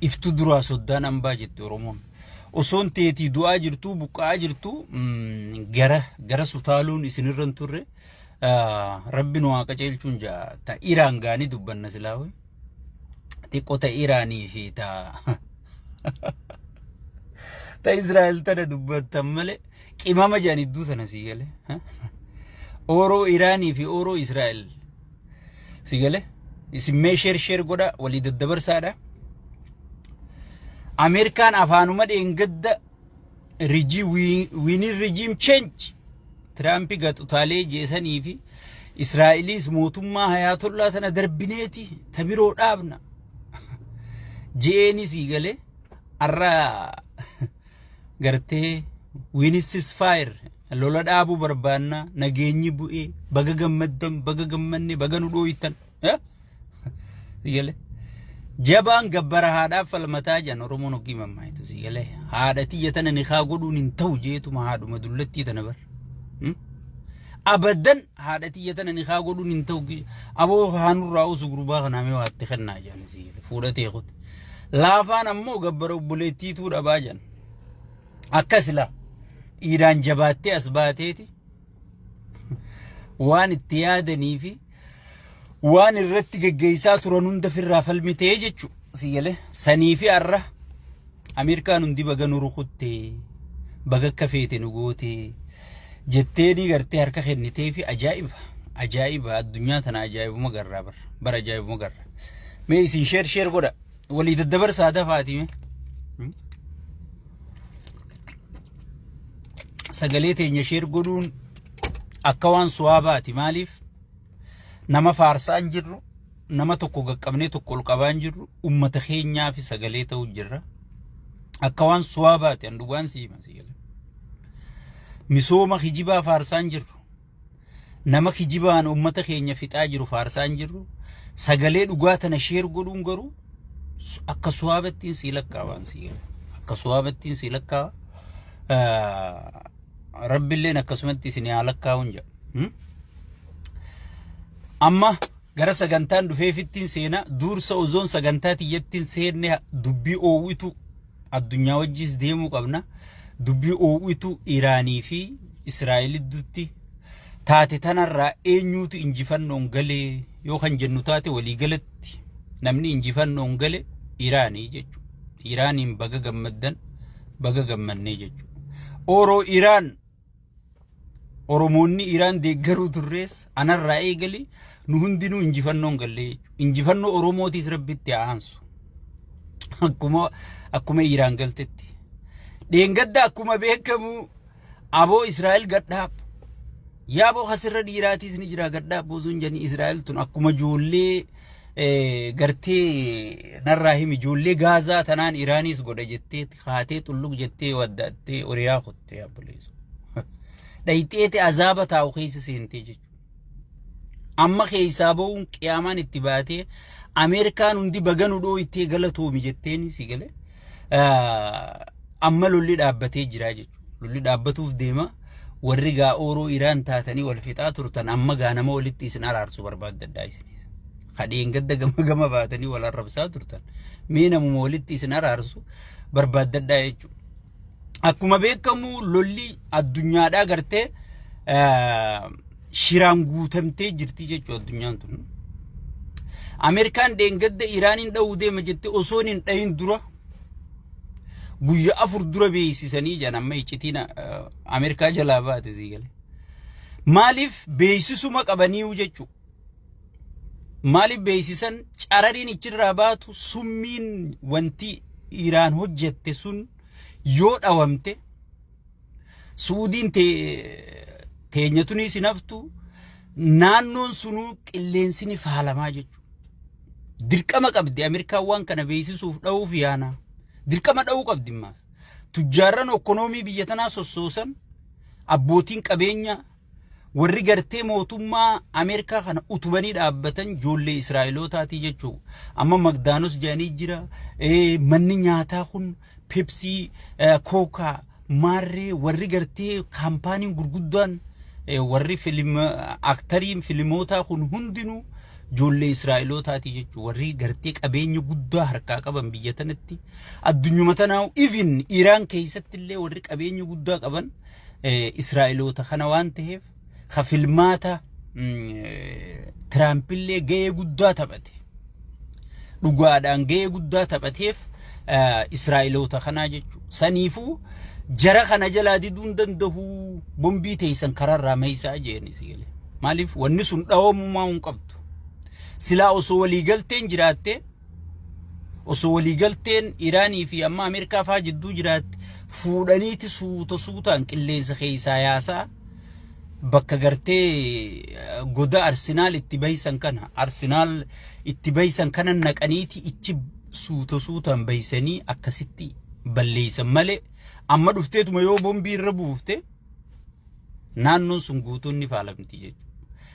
iftu duraa soddaan hambaa jette Oromoon. Osoon teetii du'aa jirtu buqqa'aa jirtu gara sutaaluun isinirra hin turre rabbi nu waaqa ceelchuun jaa ta Iraan gaanii dubbanna silaawe xiqqoo ta Iraanii fi ta Israa'el tana dubbattan malee qimama jaan idduu sana sii galee Oroo Iraanii fi Oroo Israa'el sii galee isin mee sheer godha walii daddabarsaadha. Amerikaan afaanuma dheengadda regime change Trump gaxutaalee jeesanii fi Israa'elis mootummaa Hayatollah tana darbineeti tabiroo dhaabna jeeni sii galee arra gartee ceasefire lola dhaabu barbaanna nageenyi bu'ee baga gammaddan baga gammanne baga nu dhooytan sii galee jabaan gabbara haadhaaf falmataa jan Oromoon hogii mammaayitu sii galee haadhatii yatana ni kaa godhuun hin ta'u jeetuma haadhuma dullattii tana bar abadan haadhatii yatana ni kaa godhuun hin ta'u aboo haanurraa usu gurbaa kanaamee waatti kennaa jan sii galee fuudhatee kuti laafaan ammoo gabbara obboleettiituu dhabaa jan akkasila dhiiraan jabaattee as baateeti waan itti yaadanii fi waan irratti geggeessaa turan hunda firraa falmitee jechu sii galee sanii fi arra Ameerikaan hundi baga nu rukuttee baga akka feete nu gootee jetteeni gartee harka kennitee fi ajaa'iba addunyaa tana ajaa'ibuma garraa bara ajaa'ibuma garraa mee isin sheer godha walii daddabarsaa dafaatime sagalee teenya sheer godhuun akka waan suwaabaati maaliif nama faarsaan jirru nama tokko gaqqabnee tokko ol qabaan jirru ummata keenyaa fi sagalee ta'u jirra akka waan suwaabaati an dhugaan siima sigale misooma kijibaa faarsaan jirru nama kijibaan ummata keenya fixaa jiru faarsaan jirru sagalee dhugaa tana sheer godhuun garuu akka suwaabattiin si lakkaawaan sigale akka suwaabattiin si lakkaawa rabbilleen akkasumatti isin yaa lakkaawun jedha amma gara sagantaan dhufeefittiin seena duursa ozoon sagantaa tiyyattiin seenne dubbii oowwitu addunyaa wajjis deemuu qabna dubbii oowwitu Iraanii fi Israa'elitti taate tanarraa eenyuutu injifannoon galee yoo kan jennu taate walii galatti namni injifannoon gale Iraanii jechu Iraaniin baga gammaddan baga gammannee jechu Oroo Iraan Oromoonni Iraan deeggaruu turrees anarraa eegali nu hundinuu injifannoon galle injifannoo Oromootiis rabbitti aansu akkuma Iraan galtetti dheengadda akkuma beekamu aboo Israa'el gadhaab yaaboo hasirra dhiiraatiis ni jira gadhaab bozuun janii Israa'el tun akkuma ijoollee gartee narraa himi ijoollee Gaazaa tanaan Iraaniis godha jettee haatee xullug jettee waddaattee oriyaa qottee abboleessu dhayxeete azaaba taa'u keessa seentee jechuudha. Amma keessaa ba'uun qiyaamaan itti baatee Ameerikaan hundi baga nu dhooytee galatoomi jetteeni si galee amma lolli dhaabbatee jira jechuudha. Lolli dhaabbatuuf deema warri gaa Oroo Iraan taatanii wal fixaa turtan amma gaa nama walitti isin araarsu barbaadadhaa isinis. Kadheen gadda gama baatanii wal arrabsaa turtan mee namuma walitti isin araarsu barbaadadhaa jechuudha. Akkuma beekamu lolli addunyaadhaa gartee shiraan guutamtee jirti jechuudha addunyaan tun. Ameerikaan dheengadda Iraaniin dha'uu deema jettee osoon hin dhayin dura guyyaa 4 dura beeksisanii jiran amma iccitiin Ameerikaa jalaa baate sii galee. Maaliif beeksisuma qabaniiru jechuudha. Maaliif beeksisan carariin ichirraa baatu summiin wanti Iraan hojjette sun yoo dhawamte Suudiin teenyatunis hinaftu naannoon sunuu qilleensini faalamaa jechuudha. Dirqama qabdi Ameerikaan waan kana beeksisuuf dha'uuf yaana. Dirqama dha'uu qabdi maas. Tujjaarran ekonomii biyya tanaa sossoosan abbootiin qabeenya warri gartee mootummaa Ameerikaa kana utubanii dhaabbatan ijoollee Israa'elootaati jechuudha. Amma Magdaanos jaanii jira manni nyaataa kun Pepsi, Coca, Marre, warri gartee kaampaaniin gurguddaan warri aktoriin filmoota kun hundinuu ijoollee Israa'elootaati jechuudha. Warri gartee qabeenya guddaa harkaa qaban biyya tanatti addunyuma tanaa even Iraan keessatti illee warri qabeenya guddaa qaban Israa'eloota kana waan ta'eef filmaata Tiraamp illee gahee guddaa taphate. Dhugaadhaan gahee guddaa taphateef Israa'eloota kana jechuudha. Saniifuu jara kana jalaa diduun danda'u bombii teessan kararraa meeshaa jeenis galee. Maaliif wanni sun dhaawamummaa hin qabdu. Silaa osoo waliigalteen jiraatte osoo waliigalteen Iraanii fi amma Ameerikaa faa jidduu jiraatte fuudhaniiti suutaan qilleensa keessaa yaasaa bakka gartee goda Arsenaal itti bahisan kana naqaniiti ichi suutaan bahisanii akkasitti balleessan malee amma dhufteetuma yoo bombii irra buufte naannoon sun guutuun ni faalamti jechuudha.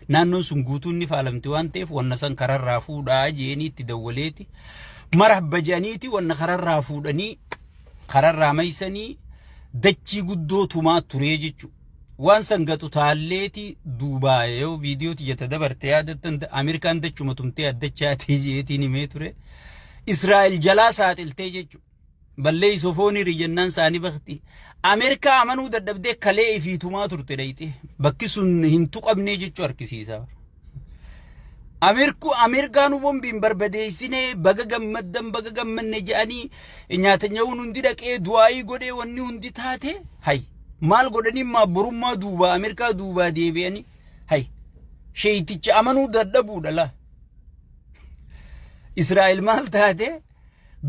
Naannoon sun guutuun ni faalamti waan ta'eef wanna san kararraa fuudhaa jeeni itti dawwaleeti marhaba jeaniiti wanna kararraa fuudhanii kararraa maysanii dachii guddoo tumaa turee jechuudha. Waan san gatu taalleeti duubaa yoo viidiyoo tiyata dabarte yaadattan Ameerikaan dachuma tumtee addachaatee jeetiin himee ture Israa'el jalaa saaxiltee jechuudha. Ballee isofoonii riyyannaan saanii bakti Ameerikaa amanuu dadhabdee kalee ifiitumaa turte dhayite bakki sun hin tuqamnee jechuu harkisiisa. Ameerikaanu bombiin barbadeessine baga gammanne jedhanii nyaata nyaawun hundi dhaqee du'aayii godhee wanni hundi taate hay maal godhanii maaborummaa duubaa Ameerikaa duubaa deebi'anii hay sheeyiticha amanuu dadhabuudha la. Israa'el maal taate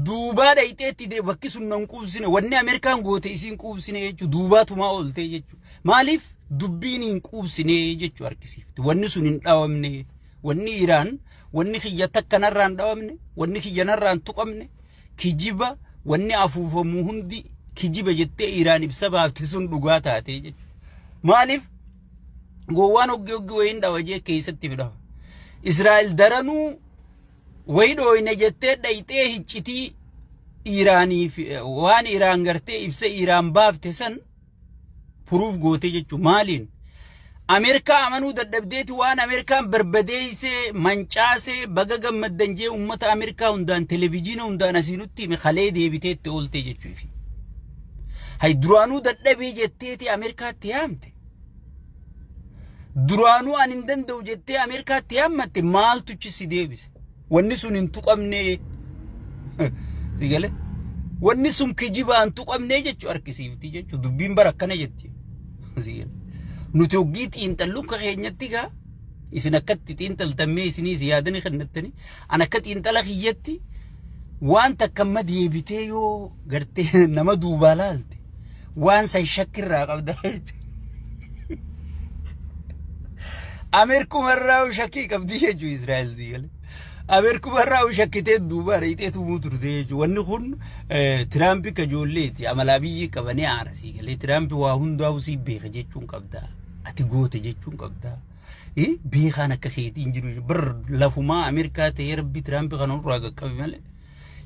duubaa dhayiteetti de bakki sun nan quubsine wanni Ameerikaan goote isiin quubsine jechuu duubaatumaa oolte jechuu maaliif dubbiin hin quubsine jechuu harkisiifti. Wanni sun hin dhaawamne wanni Iraan wanni kiyya takkanarraan dhaawamne wanni kiyyanarraan tuqamne kijiba wanni afuufamu hundi kijiba jettee Iraan ibsa baafte sun dhugaa taate jechuu maaliif gowwaan hoggi wayin dhawajee keessatti fidhawa. Israa'el daranuu wayidooyne jettee dhayxee hiccitii Iraanii waan Iraan gartee ibsa Iraan baafte san puruuf goote jechuu maaliin Ameerikaa amanuu dadhabdeeti waan Ameerikaan barbadeessee mancaasee baga gammaddan jee ummata Ameerikaa hundaan televiziyoona hundaan asiinutti kalee deebiteetti oolte jechuufi. Hay duraanuu dadhabee jetteeti Ameerikaatti yaamte. Duraanuu an hin danda'u jettee Ameerikaatti yaammatte maaltu si deebise. Wanni sun hin tuqamne sigale wanni sun kijibaan tuqamne jechuu harkisiifti jechuu dubbiin bara akkana jetti sigale nuti hoggii xiinxalluun ka keenyatti gaa isin akkatti xiinxaltammee isinis yaadanii kennattanii an akka xiinxala kiyyatti waan takka amma deebitee yoo gartee nama duubaa laalte waan san shakkirraa qabda Ameerikumarraa shakkii qabdi jechuu Israa'el sigale Ameerikumarraa shakkitee duubaa dhayxeetu muuturte jechuu wanni kun Tiraamp ka joolleeti amalaa biyyi qabanii aara sigale Tiraamp waa hundaa usii beeka jechuun qabda ati goote jechuun qabda beekaan akka keetiin jiru bar lafumaa Ameerikaa ta'ee rabbi Tiraamp kana irraa qaqqabe malee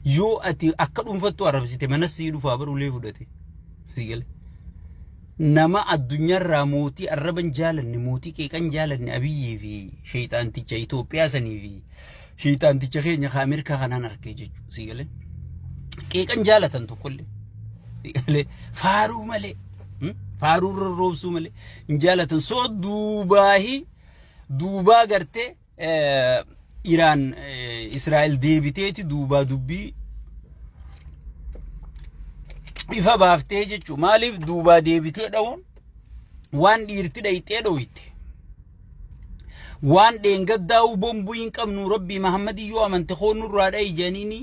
yoo ati akka dhuunfattu arabsite manas sii dhufaa bar ulee fudhate sigale nama addunyaarraa mootii arraban jaalanne mootii qeeqan jaalanne Abiyyii fi sheeyxaanticha Itoophiyaa sanii fi sheeyxaanticha keenya ka Ameerikaa kanaan arkee jechuu sigale qeeqan jaalatan tokkollee sigale faaruu malee faaruu rorroobsuu malee hin jaalatan soo duubaa gartee Iraan Israa'el deebiteeti duubaa dubbii ifa baaftee jechuu maaliif duubaa deebitee dhawuun waan dhiirti dhayxee dhawite waan dheengaddaa'u bombuu hin qabnu rabbii Muhammadi yoo amante khoonurraa dha'i janiini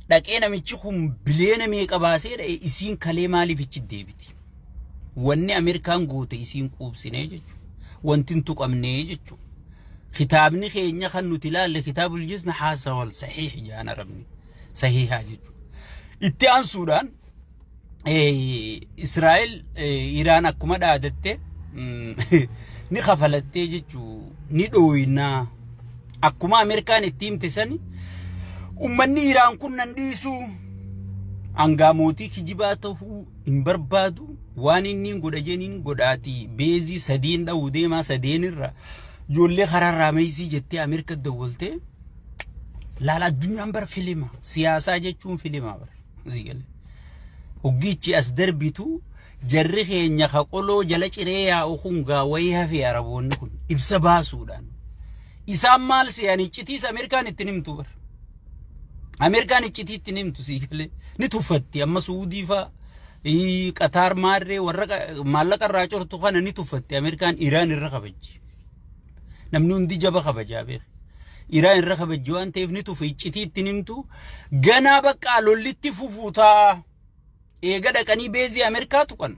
dhaqee namichi kun bileena meeqa baasee dha'e isiin kalee maaliif ichi deebiti wanni Ameerikaan goote isiin quubsinee jechuu wanti hin tuqamnee jechuu kitaabni keenya kan nuti ilaalle kitaabul jismi haasa wal sahiih jaana rabni sahiihaa jechuu itti aansuudhaan Israa'el Iraan akkuma dhaadatte ni khafalattee jechuu ni dhooyinaa akkuma Ameerikaan itti himte sani ummanni Iraan kun nan dhiisu angaa mootii kijibaa ta'uu hin barbaadu waan inni godha jeniin godhaati beezii sadiin dha'uu deemaa sadeenirra ijoollee kararraa meesii jettee Ameerika dawwaltee laala addunyaan bara filima siyaasaa jechuun filima bara ziigale hoggichi as darbitu jarri keenya qoloo jala ciree yaa'u kun gaawwee hafi araboonni kun ibsa baasuudhaan isaan maal siyaan iccitiis Ameerikaan itti nimtu bara Ameerikaan icciti itti nimtu ziigale ni tuffatti amma Suudii fa Qatar maarree warra maallaqa irraa cortu kana ni tuffatti Ameerikaan Iraan irra qabajji namni hundi jaba kabajaa beek Iraan irra kabajji waan ta'eef ni tufa icciti itti nimtu ganaa bakka lollitti fufuutaa eega dhaqanii beezii Ameerikaa tuqan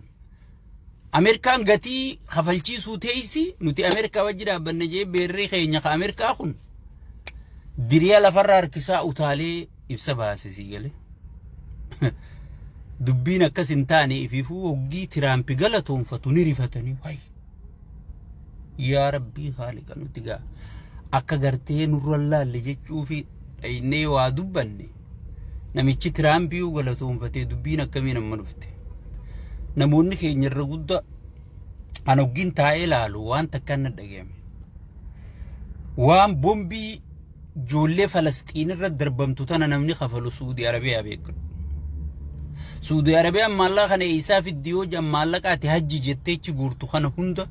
Ameerikaan gatii kafalchiisuu teeysi nuti Ameerikaa wajji dhaabbanne jee beerree keenya ka Ameerikaa kun diriyaa lafarraa harkisaa utaalee ibsa baasisii gale dubbiin akkas hin taane ififuu hoggii Tiraampi galatoonfatu ni rifatanii wayi yaa rabbii haaliqa nuti gaa akka gartee nurra laalle jechuu fi dhaynee waa dubbanne namichi Tiraampi galatoonfatee dubbiin akkamiin amma dhufte namoonni keenya irra guddaa an hoggiin taa'ee laalu waan takkaan na dhagahame waan bombii ijoollee Falasxiin irra darbamtu tana namni kafalu Suudii Arabiyaa beeku Suudii Arabiyaan maallaqa kana isaa fiddiyoo jam maallaqaati hajji jetteechi guurtu kana hunda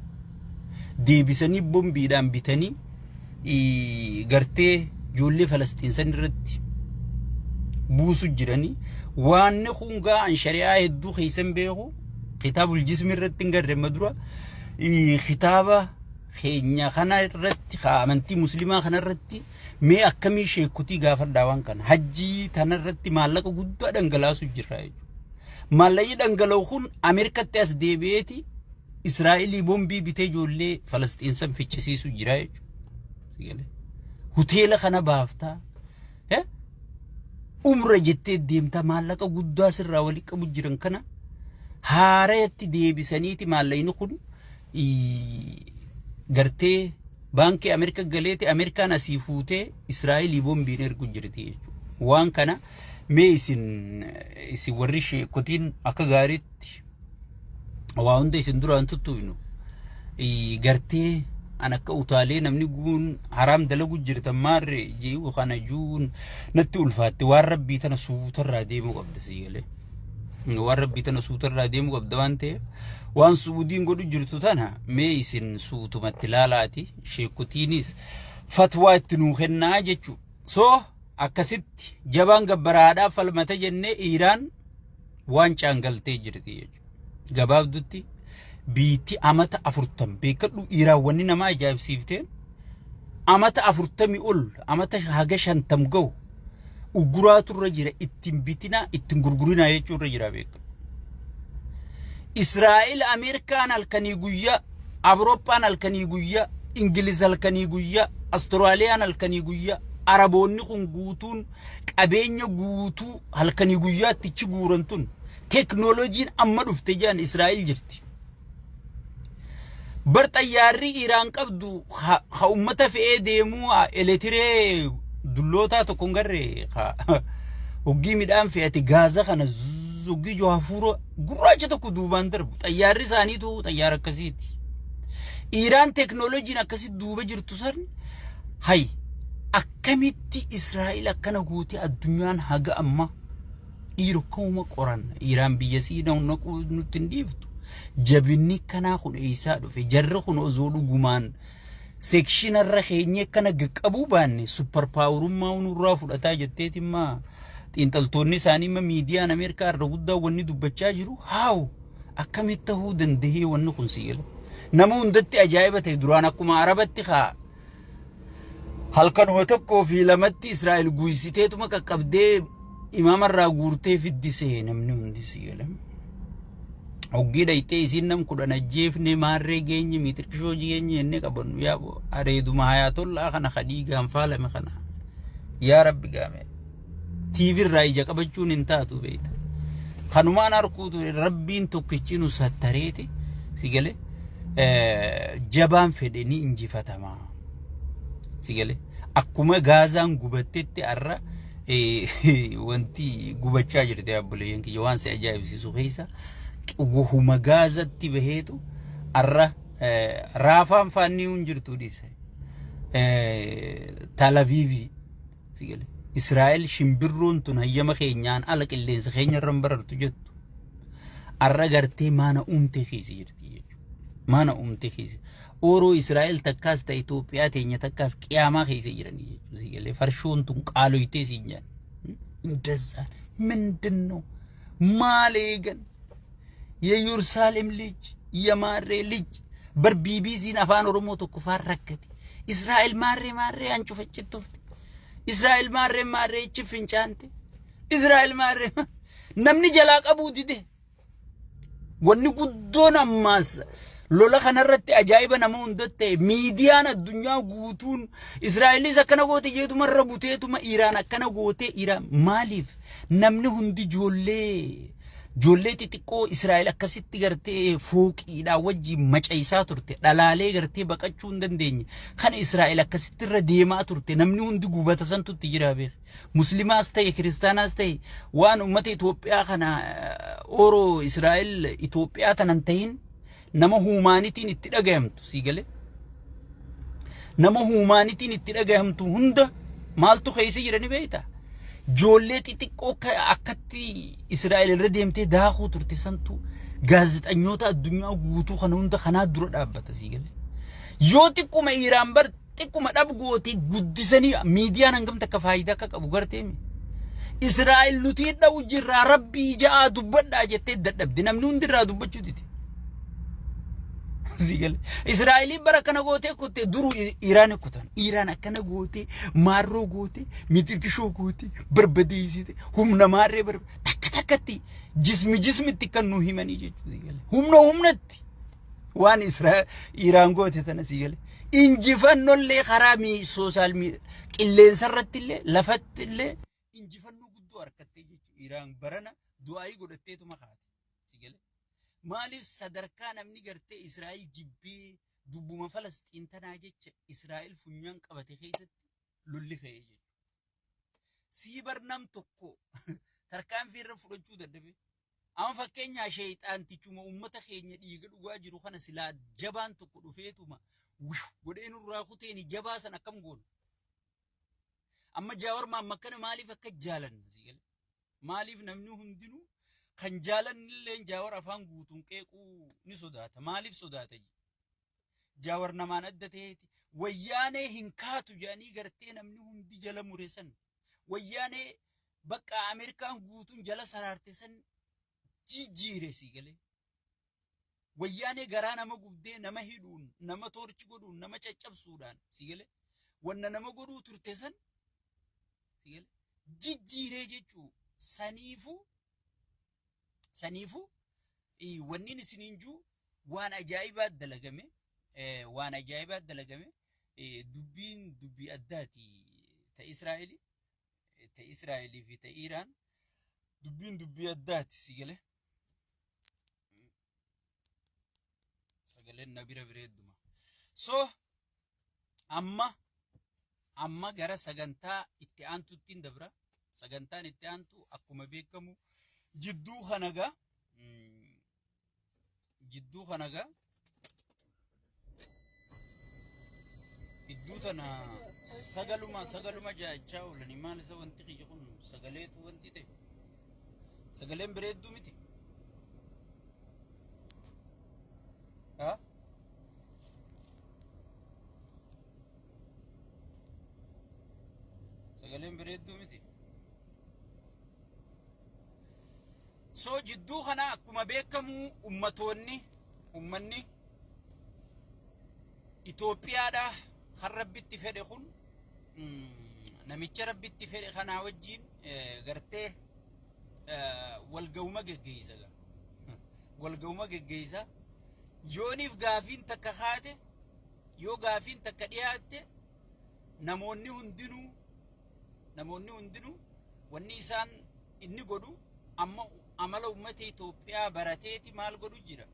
deebisanii bombiidhaan bitanii gartee ijoollee Falasxiin san irratti buusu jiranii waan kun gaan shari'aa hedduu keessan beeku kitaabul jismi irratti ngarre madura kitaaba keenya kana irratti amantii muslimaa kana irratti mee akkamii sheekutii gaafadhaa waan kana hajji tana irratti maallaqa guddaa dhangalaasu jira jechuudha maallaqi dhangala'u kun Ameerikaatti as deebi'eeti Israa'elii bombii bitee ijoollee Falasxiin san ficcisiisu jira jechuudha hoteela kana baaftaa umra jettee deemta maallaqa guddaa sirraa walii qabu jiran kana haareetti deebisaniiti maallaqni kun gartee baankii Ameerika galeeti Ameerikaan asii fuutee Israa'elii bombiin ergu jirti jechuudha waan kana mee isin warri sheekotiin akka gaariitti waa hunda isin duraan tuttu'inu gartee an akka utaalee namni guun haram dalagu jirtan maarre jeewu kana juun natti ulfaatte waan rabbii tana suutarraa deemuu qabda sigalee waan rabbii tana suutarraa deemuu qabda waan ta'eef waan Suudiin godhu jirtu tana mee isin suutumatti laalaati sheekotiinis fatwaa itti nuu kennaa jechuu soo akkasitti jabaan gabbaraadhaaf falmata jennee Iraan waan caangaltee jirti jechuudha gabaabdutti biitti amata 40 beekadhu Iraan wanni nama ajaa'ibsiifteen amata 40 ol amata haga 50 ga'u uguraatu irra jira ittiin bitina ittiin gurgurinaa jechuu irra jira beekadhu Israa'el Ameerikaan halkanii guyyaa Awurooppaan halkanii guyyaa Ingiliz halkanii guyyaa Austraaliyaan halkanii guyyaa Araboonni kun guutuun qabeenya guutuu halkanii guyyaatti ichi guurantun teknooloojiin amma dhufte jaan Israa'el jirti bar xayyaarri Iraan qabdu ha ummata fe'ee deemuu eletiree dullootaa tokko ngarree hoggii midhaan fe'ate gaaza kana hoggii joo hafuura gurraacha tokko duubaan darbu xayyaarri isaaniitu xayyaara akkasiiti Iraan teknooloojiin akkasitti duuba jirtu san hay akkamitti Israa'el akkana guutii addunyaan haga amma dhiiroo ka'uma qoran Iraan biyya siina nutti hin dhiiftu jabinni kanaa kun eessaa dhufe jarri kun osoo dhugumaan sekshinarra keenya kana qaqqabuu baanne super paawurummaa nurraa fudhataa jetteeti maa xiinxaltoonni isaanii ma miidiyaan Ameerikaa irra guddaa wanni dubbachaa jiru haaw akkamitti ta'uu dandahee wanni kun si'ila nama hundatti ajaa'iba ta'e duraan akkuma Arabatti haa halkanuma tokkoo fi lamatti Israa'el guuysiteetuma qaqqabdee imaamarraa guurtee fiddisee namni hundi si'ila hoggii dhayxee isin nam kudhan ajjeefne maarree geenye miitirkishoo geenye jennee qabannu yaa areeduma hayaatollaa kana kadhiigaan faalame kana yaa rabbi gaame TV irraa ija qabachuun hin taatu beeyta kanumaan harkuutu rabbiin tokkichi nu sattareeti sigale jabaan fedhe ni injifatamaa sigale akkuma gaazaan gubattetti arra wanti gubachaa jirte abboleeyyan kiyya waan si ajaa'ibsiisu keessa wahuma gaazatti baheetu arra raafaan faanni hin jirtu dhiise Tel Aviv sigale Israa'el shimbirroon tun hayyama keenyaan ala qilleensa keenya irra barartu jettu arra gartee maana umte keessa jirti jechuudha. Maana umte keessa Oroo Israa'el takkaas ta'e Itoophiyaa teenya takkaas qiyaamaa keessa jiranii jechuudha. Sigale farshoon tun qaaloytee siinjaan እንደዛ ምንድን ነው ማሌገን የኢየሩሳሌም ልጅ የማሬ ልጅ በቢቢሲን አፋን ኦሮሞ ተኩፋር ረከቲ እስራኤል ማሬ ማሬ አንቹ ፈጭቶፍት እስራኤል ማሬ ማሬ ችፍንጫንቴ እስራኤል ማሬ ነምኒ ጀላ ቀቡ ዲደ ወኒ ጉዶን አማስ lola kanarratti ajaa'iba nama hundatti miidiyaan addunyaa guutuun Israa'elis akkana goote jeetuma irra buteetuma Iraan akkana goote Iraan maaliif namni hundi ijoollee xixiqqoo Israa'el akkasitti gartee fooqiidhaa wajjin macaisaa turte dhalaalee gartee baqachuu hin dandeenye kana Israa'el akkasitti irra deemaa turte namni hundi gubata santutti jira beek muslimaas ta'e kiristaanaas ta'e waan ummata Itoophiyaa kana Oroo Israa'el Itoophiyaa tanan ta'in nama humaanitiin itti dhagayamtu sigale nama humaanitiin itti dhagayamtu hunda maaltu keessa jirani beeyta ijoollee xixiqqoo akkatti Israa'el irra deemtee daakuu turte santu gaazexanyoota addunyaa guutuu kana hunda kanaa dura dhaabbata sigale yoo xiqquma Iraan bar xiqquma dhabgooti guddisanii miidiyaan hangamta akka faayidaa akka qabu garteemi Israa'el nuti dha'u jirraa rabbii ja'a dubbadhaa jettee dadhabde namni hundi irraa dubbachuu diti sigale Israa'eli barakana goote kutte duru Iraan kutan Iraan akkana goote marro goote mitirkisho goote barbadeesite humna marre takkatti jismitti kan nu himani jechu sigale humnatti waan Iraan goote tana sigale injifannollee kharami social media qilleensarrattillee lafattillee injifannu guddoo harkatte jechu Iraan barana du'aayi godhatteetuma kaate sigale maaliif sadarkaa namni gartee Israa'el jibbii dubbuma Falastiin tanaa jecha Israa'el funyaan qabate keessatti lolli ka'ee jechuudha. Siibar nam tokko tarkaanfii irra fudhachuu dadhabe. Amma fakkeenyaa sheexaantichuma uummata keenya dhiiga dhugaa jiru kana silaa jabaan tokko dhufeetuma godhee nurraa kuteeni jabaa san akkam goonu. Amma Jawaar Mahaammad maaliif akka jaalanna sigale maaliif namni hundinuu kan jaalanillee Jawaar afaan guutuun qeequu ni sodaata maaliif sodaata Jawaar namaan adda ta'eeti wayyaanee hin kaatu jedhanii gartee namni hundi jala mureessan wayyaanee bakka Ameerikaan guutuun jala saraarte san jijjiire sigale wayyaanee garaa nama gubdee nama hidhuun nama torchi godhuun nama caccabsuudhaan sigale wanna nama godhuu turte san sigale jijjiiree jechuu saniifu wanni isininjuu waan ajaa'ibaat dalagame dubbii addaati ta Israa'elii fi ta Iraan dubbii addaati sigale sagaleen na bira bireedduma so amma gara sagantaa itti aantuuttiin dabra sagantaan itti aantu akkuma beekamu jidduu kanaga idduu tana sagaluma jaachaa oolanii maal isa wanti kiyya kun sagaleetu wanti ta'e sagaleen bireedduu miti sagaleen bireedduu miti so jidduu kana akkuma beekamu ummanni Itoophiyaadha kan rabbitti fedhe kun namicha rabbitti fedhe kanaa wajjin gartee walga'uma geggeessa yooniif gaafiin takka kaate yoo gaafiin takka dhiyaatte namoonni hundinuu wanni isaan inni godhu amma amala ummata Itoophiyaa barateeti maal godhu jira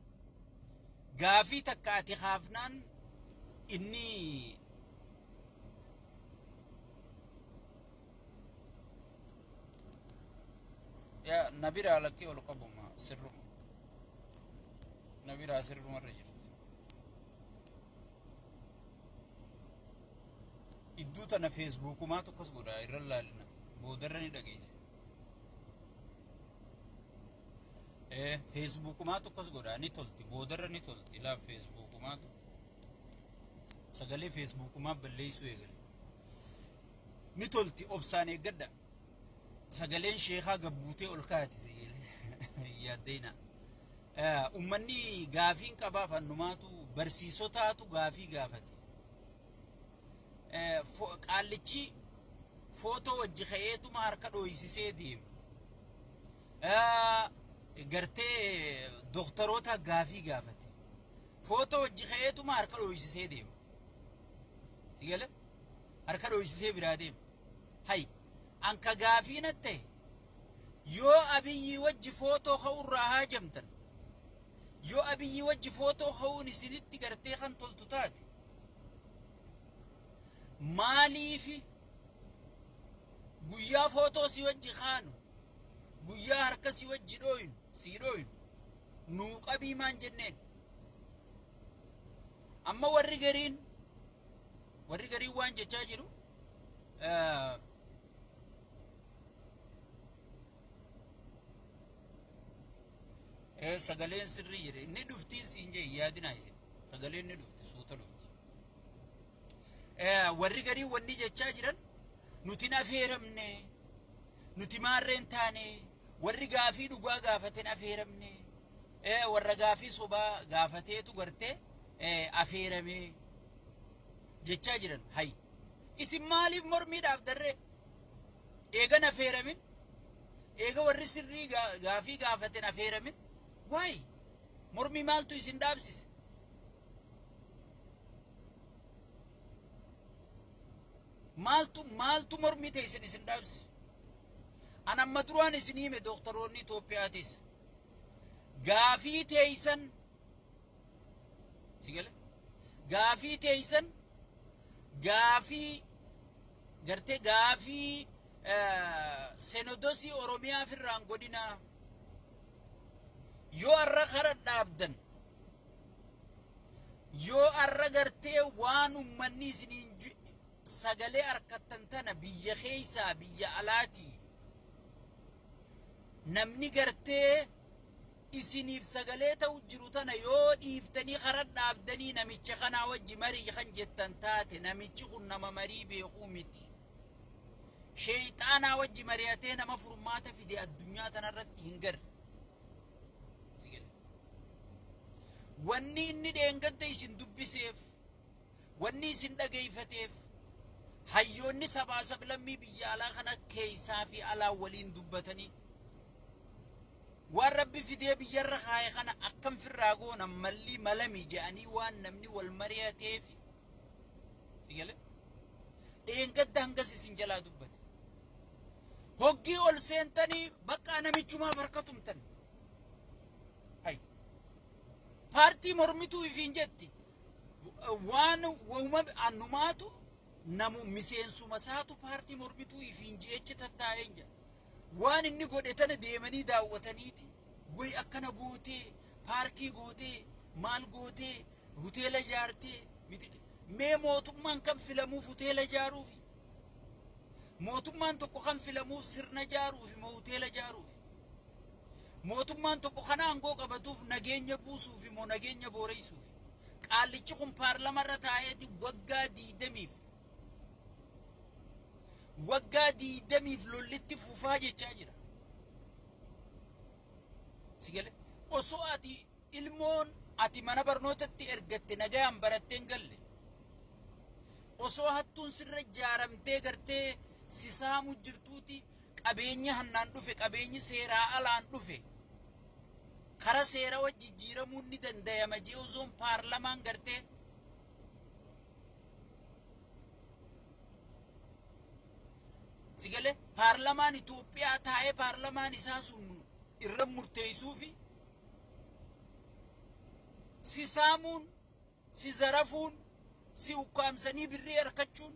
gaafii takka ati kaafnaan inni ya nabira lakke ol qabuma sirru nabira sirru marra jirti iddoo tana Facebook maa tokkos godha irra laalina boodarra ni dhageesse Facebook maa tokkos godha ni tolti boodarra ni tolti la Facebook maa sagalee Facebook maa balleessu eegale ni tolti obsaan eeggadha sagaleen sheekhaa gabbuutee ol kaati yaaddeena ummanni gaafiin qabaa fannumaatu barsiisotaatu gaafii gaafate qaallichi footoo wajji ka'eetuma harka dhooysisee deema gartee doktaroota gaafii gaafate footoo wajji ka'eetuma harka dhooysisee deema sigale harka dhooysisee biraa deema hay anka gaafii natte yoo abiyyi wajji footoo ka'urraa haajamtan yoo abiyyi wajji footoo ka'uun isinitti gartee kan toltu taate maaliifi guyyaa footoo si wajji kaanu guyyaa harka si wajji dhooyin si dhooyin nuu qabii maan jenneen amma warri gariin waan jechaa jiru sagaleen sirrii jedhe inni dhuftii siin jee yaadinaa isin sagaleen ni dhufti suuta dhufti warri garii wanni jechaa jiran nuti afeeramne nuti maarreen taane warri gaafii dhugaa gaafateen afeeramne warra gaafii sobaa gaafateetu gartee afeerame jechaa jiran hay isin maaliif mormiidhaaf darree eegan afeeramin eega warri sirrii gaafii gaafateen afeeramin waay mormi maaltu isin dhaabsise maaltu mormi ta'e isin dhaabsise an amma duraan isin hime doktoroonni Itoophiyaatis gaafii teeysan sigale gaafii teeysan gaafii gartee gaafii senodosii Oromiyaa firraan godinaa yoo arra kara dhaabdan yoo arra gartee waan ummanni isiniin sagalee harkattan tana biyya keeysaa biyya alaatii namni gartee isiniif sagalee ta'u jiru tana yoo dhiiftanii kara dhaabdanii namicha kanaa wajji marii kan jettan taate namichi kun nama marii beekuu miti sheeyxaanaa wajji mari'atee nama furmaata fide addunyaa tanarratti hin garre wanni inni dheengadda isin dubbiseef wanni isin dhageeyfateef hayyoonni sabaa sablammii biyya alaa kana keeysaa fi alaa waliin dubbatanii waan rabbi fidee biyyarra kaaye kana akkam firraa goona malli malami je'anii waan namni wal mari'ateef sigale dheengadda hangas isin jalaa dubbate hoggii ol seentanii bakka namichumaaf harkatumtan paartii mormituu ifiin jetti waan wahuma annumaatu namu miseensuma saatu paartii mormituu ifiin jechi tattaa'een jira waan inni godhe tana deemanii daawwataniiti way akkana gootee paarkii gootee maal gootee hoteela ijaartee miti mee mootummaan kan filamuuf hoteela ijaaruufi mootummaan tokko kan filamuuf sirna ijaaruufi moo hoteela ijaaruufi mootummaan tokko kana aangoo qabatuuf nageenya buusuufi moo nageenya booreysuufi qaallichi kun paarlamarra taa'eeti waggaa diidamiif lollitti fufaa jechaa jira sigale osoo ati ilmoon ati mana barnootatti ergatte nagayaan baratteen galle osoo hattuun sirra ijaaramtee gartee sisaamu jirtuuti qabeenya hannaan dhufe qabeenyi seeraa alaan dhufe kara seera wajji jijjiiramuun ni danda'ama jee osoon paarlamaan gartee sigale paarlamaan Itoophiyaa taa'ee paarlamaan isaa sun irra murteessuufi si saamuun si zarafuun si ukkaamsanii birrii harkachuun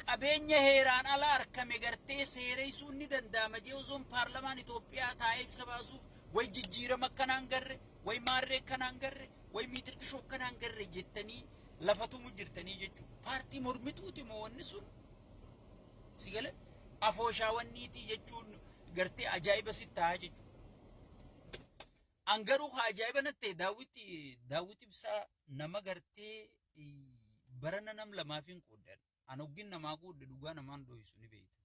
qabeenya heeraan alaa harkame gartee seereysuun ni danda'ama jee osoon paarlamaan Itoophiyaa taa'ee ibsa baasuuf way jijjiirama akkanaan garre way maarree akkanaan garre way miitirkishoo akkanaan garre jettanii lafatumu jirtanii jechuudha. Paartii mormituuti moo wanni sun si gale afooshaawwanniitii jechuun gartee ajaa'iba sitti ta'a jechuudha. Angaruu haa ajaa'iba nattee daawwiti ibsaa nama gartee barana nam lamaaf hin qooddan. An oggin namaa qoodde dhugaa namaan dho'isu ni beekta.